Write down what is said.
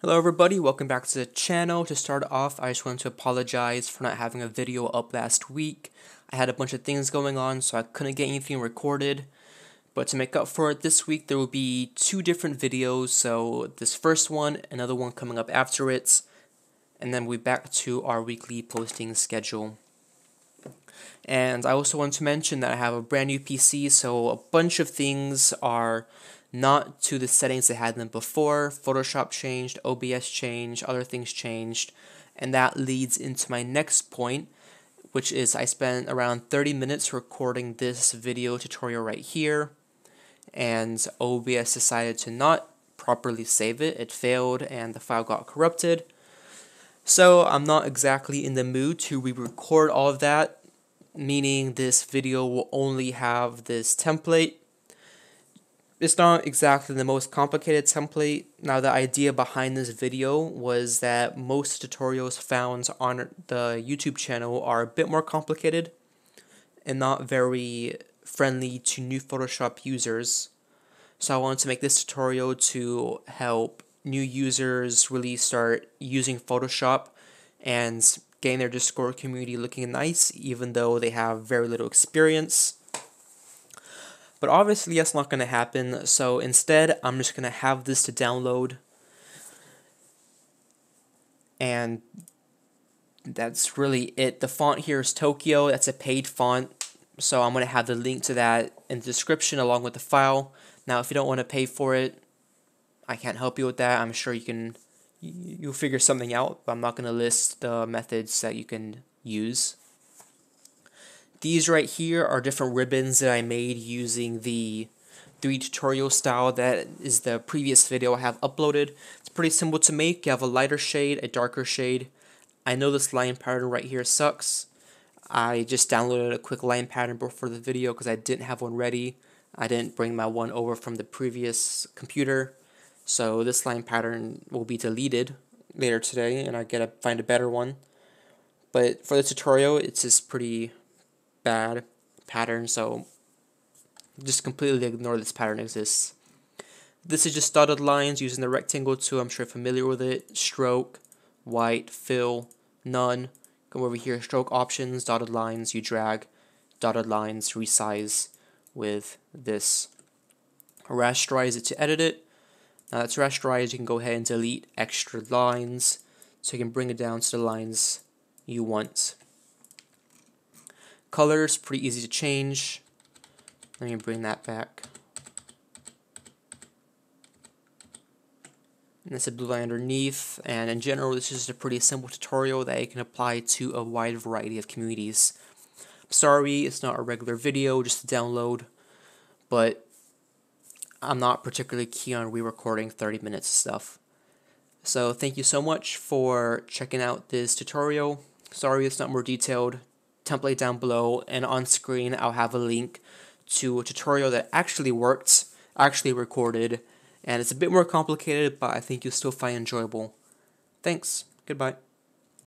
Hello everybody, welcome back to the channel. To start off, I just wanted to apologize for not having a video up last week. I had a bunch of things going on, so I couldn't get anything recorded. But to make up for it this week, there will be two different videos. So this first one, another one coming up after it, and then we'll be back to our weekly posting schedule. And I also want to mention that I have a brand new PC, so a bunch of things are not to the settings they had them before. Photoshop changed, OBS changed, other things changed, and that leads into my next point, which is I spent around 30 minutes recording this video tutorial right here, and OBS decided to not properly save it. It failed and the file got corrupted. So I'm not exactly in the mood to re-record all of that, meaning this video will only have this template. It's not exactly the most complicated template. Now, the idea behind this video was that most tutorials found on the YouTube channel are a bit more complicated and not very friendly to new Photoshop users. So I wanted to make this tutorial to help new users really start using Photoshop and getting their Discord community looking nice, even though they have very little experience. But obviously that's not going to happen, so instead I'm just going to have this to download, and that's really it. The font here is Tokyo. That's a paid font, so I'm going to have the link to that in the description along with the file. Now if you don't want to pay for it, I can't help you with that. I'm sure you'll figure something out, but I'm not going to list the methods that you can use. These right here are different ribbons that I made using the 3D tutorial style that is the previous video I have uploaded. It's pretty simple to make. You have a lighter shade, a darker shade. I know this line pattern right here sucks. I just downloaded a quick line pattern before the video because I didn't have one ready. I didn't bring my one over from the previous computer. So this line pattern will be deleted later today and I gotta find a better one. But for the tutorial, it's just pretty bad pattern, so just completely ignore this pattern exists. This is just dotted lines using the rectangle tool. I'm sure you're familiar with it. Stroke, white, fill, none. Come over here, stroke options, dotted lines, you drag, dotted lines, resize with this. Rasterize it to edit it. Now that's rasterized, you can go ahead and delete extra lines so you can bring it down to the lines you want. Colors, pretty easy to change. Let me bring that back. And that's a blue line underneath, and in general this is just a pretty simple tutorial that you can apply to a wide variety of communities. I'm sorry it's not a regular video, just a download, but I'm not particularly keen on re-recording 30 minutes of stuff. So thank you so much for checking out this tutorial. Sorry it's not more detailed. Template down below, and on screen I'll have a link to a tutorial that actually worked, actually recorded, and it's a bit more complicated, but I think you'll still find enjoyable. Thanks. Goodbye.